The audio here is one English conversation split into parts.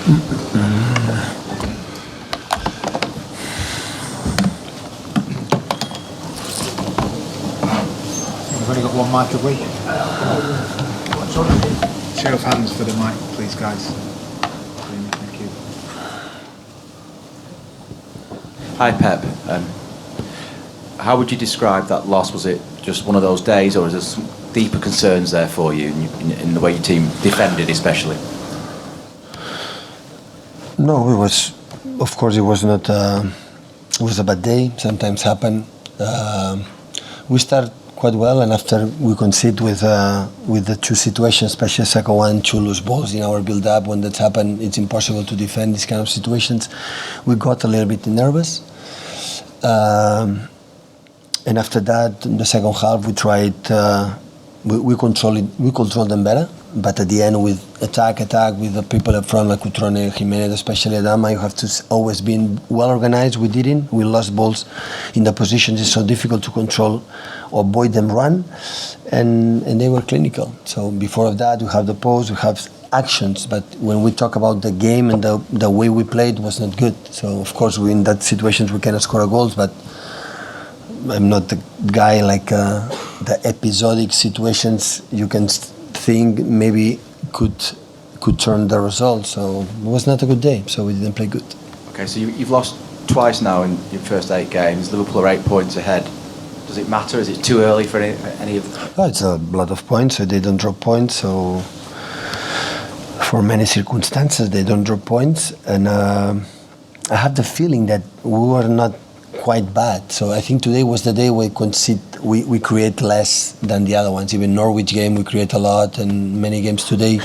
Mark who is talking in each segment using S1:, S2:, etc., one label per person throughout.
S1: We've only got one mic, have we? Show of hands for the mic, please, guys. Thank you.
S2: Hi, Pep. How would you describe that loss? Was it just one of those days, or is there some deeper concerns there for you in the way your team defended, especially?
S3: No, it was. Of course, it was not. It was a bad day. Sometimes happen. We start quite well, and after we concede with the two situations, especially second one, two loose balls in our build-up. When that happened, it's impossible to defend these kind of situations. We got a little bit nervous, and after that, in the second half, we tried. We controlled them better. But at the end, with attack with the people up front like Cutrone, Jimenez, especially Adama, you have to always be well organized. We didn't. We lost balls in the positions. It's so difficult to control or avoid them run, and they were clinical. So before of that, we have the pose, we have actions. But when we talk about the game and the way we played was not good. So of course, in that situations we cannot score goals. But I'm not the guy like the episodic situations. You can think maybe could turn the result. So it was not a good day, so we didn't play good.
S2: Okay, so you've lost twice now in your first 8 games. Liverpool are 8 points ahead. Does it matter? Is it too early for any of them?
S3: Oh, it's a lot of points, so they don't drop points. So for many circumstances, they don't drop points. And I have the feeling that we were not quite bad. So I think today was the day we create less than the other ones. Even Norwich game we create a lot, and many games today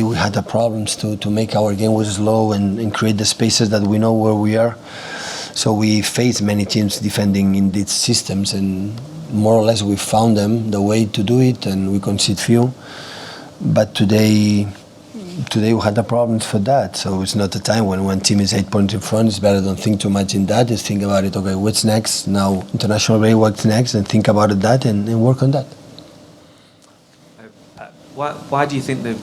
S3: we had the problems to make our game was slow and create the spaces that we know where we are. So we face many teams defending in these systems, and more or less we found them the way to do it, and we concede few. But today we had the problems for that. So it's not a time when one team is 8 points in front. It's better don't think too much in that. Just think about it. Okay, what's next? Now international break, what's next? And think about that and work on that.
S4: Why do you think the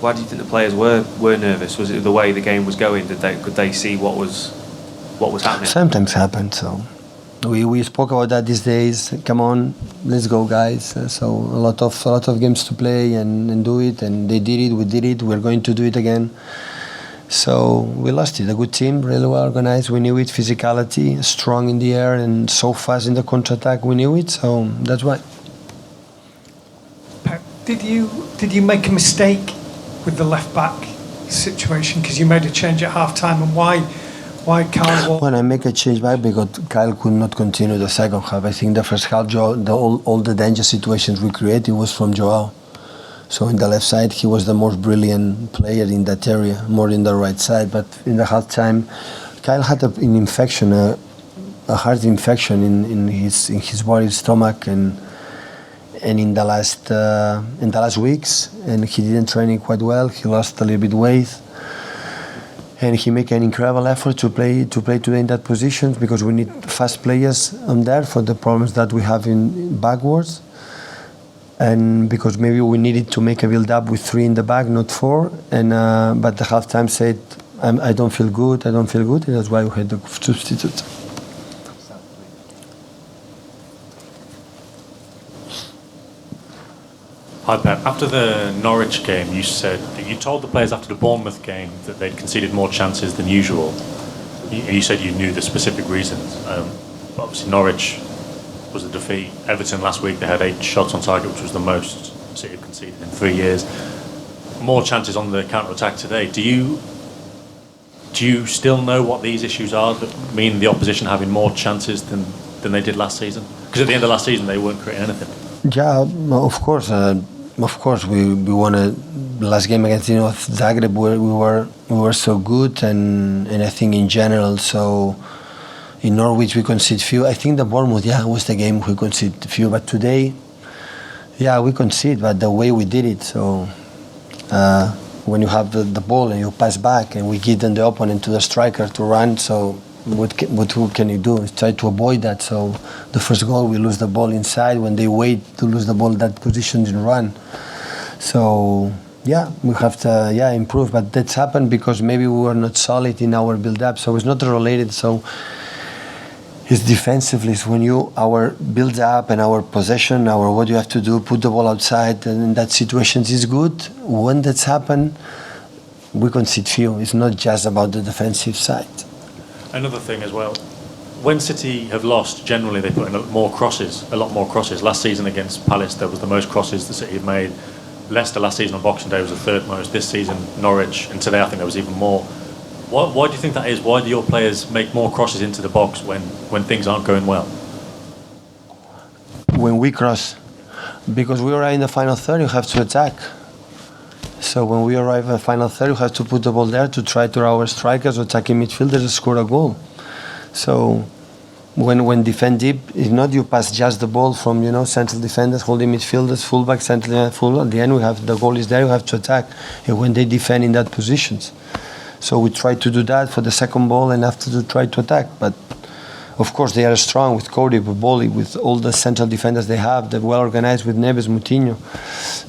S4: players were nervous? Was it the way the game was going? Could they see what was happening?
S3: Sometimes happens. So we spoke about that these days. Come on, let's go, guys. So a lot of games to play and do it, and they did it. We did it. We're going to do it again. So we lost it. A good team, really well organized. We knew it. Physicality, strong in the air, and so fast in the counter-attack. We knew it. So that's why.
S5: Did you make a mistake with the left back situation because you made a change at half time, and why Kyle?
S3: When I make a change back because Kyle could not continue the second half. I think the first half, all the danger situations we created was from Joao. So in the left side, he was the most brilliant player in that area, more in the right side. But in the half time, Kyle had an infection, a heart infection in his body's stomach, and in the last weeks, and he didn't train it quite well. He lost a little bit weight, and he made an incredible effort to play today in that position because we need fast players on there for the problems that we have in backwards, and because maybe we needed to make a build up with 3 in the back, not 4. And but the halftime said, I don't feel good, and that's why we had the substitute.
S6: Hi Pep, after the Norwich game you said that you told the players after the Bournemouth game that they'd conceded more chances than usual. You said you knew the specific reasons, but obviously Norwich was a defeat. Everton last week, they had 8 shots on target, which was the most City have conceded in 3 years. More chances on the counter-attack today. Do you still know what these issues are that mean the opposition having more chances than they did last season? Because at the end of last season they weren't creating anything.
S3: Yeah, of course. We won a last game against Zagreb. We were so good, and I think in general. So in Norwich we conceded few. I think the Bournemouth, was the game we conceded few. But today, we concede, but the way we did it. So when you have the ball and you pass back, and we give them the opponent to the striker to run. So what can you do? Try to avoid that. So the first goal, we lose the ball inside. When they wait to lose the ball, that position didn't run. So Yeah, we have to improve, but that's happened because maybe we were not solid in our build-up, so it's not related. So it's defensively. It's when our build-up and our possession, our what you have to do, put the ball outside, and in that situations is good. When that's happened, we concede few. It's not just about the defensive side.
S6: Another thing as well, when City have lost, generally they put in a lot more crosses. Last season against Palace, there was the most crosses the City have made. Leicester last season on Boxing Day was the third most. This season, Norwich, and today I think there was even more. Why do you think that is? Why do your players make more crosses into the box when things aren't going well?
S3: When we cross, because we are in the final third, you have to attack. So when we arrive at the final third, you have to put the ball there to try to our strikers or attacking midfielders to score a goal. So when defend deep, it's not you pass just the ball from central defenders, holding midfielders, fullback, central, full. At the end, we have the goal is there. You have to attack. And when they defend in that positions, so we try to do that for the second ball and after to try to attack. But of course, they are strong with Cody, with Bolly, with all the central defenders they have. They're well organized with Neves, Moutinho.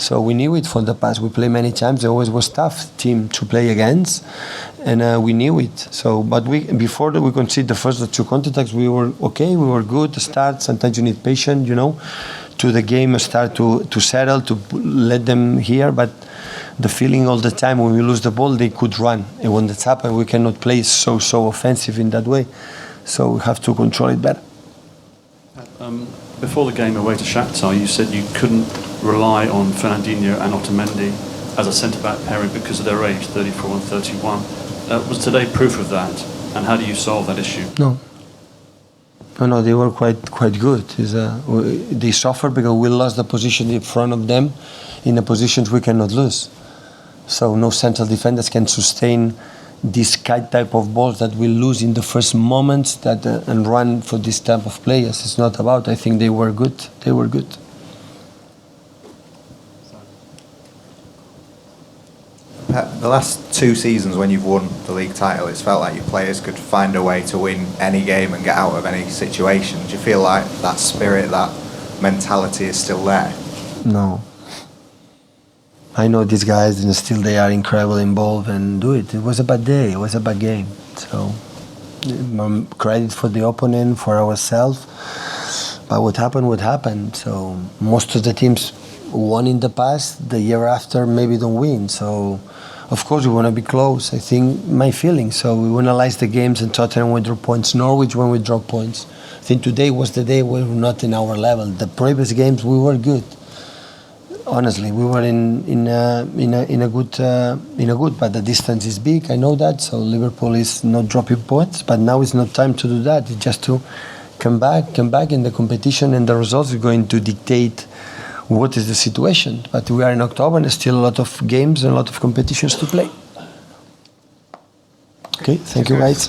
S3: So we knew it from the past. We played many times. It always was tough team to play against, and we knew it. So, but before we conceded the first two counterattacks, we were okay. We were good to start. Sometimes you need patience, to the game start to settle, to let them hear. But the feeling all the time when we lose the ball, they could run, and when that's happened, we cannot play so offensive in that way. So we have to control it better.
S7: Before the game away to Shakhtar, you said you couldn't rely on Fernandinho and Otamendi as a centre-back pairing because of their age, 34 and 31. Was today proof of that? And how do you solve that issue?
S3: No, they were quite good. They suffered because we lost the position in front of them in the positions we cannot lose. So no central defenders can sustain this type of balls that we lose in the first moments and run for this type of players. It's not about. I think they were good. They were good.
S8: Pep, the last two seasons when you've won the league title, it's felt like your players could find a way to win any game and get out of any situation. Do you feel like that spirit, that mentality is still there?
S3: No. I know these guys, and still they are incredible involved and do it. It was a bad day. It was a bad game. So, credit for the opponent, for ourselves. But what happened. So, most of the teams won in the past. The year after, maybe don't win. So, of course, we want to be close. I think my feeling. So, we analyze the games, and Tottenham will drop points. Norwich when we drop points. I think today was the day we were not in our level. The previous games we were good. Honestly, we were in a good, but the distance is big. I know that. So Liverpool is not dropping points, but now it's not time to do that. It's just to come back in the competition, and the results are going to dictate what is the situation. But we are in October, and there's still a lot of games and a lot of competitions to play. Okay, thank you, guys.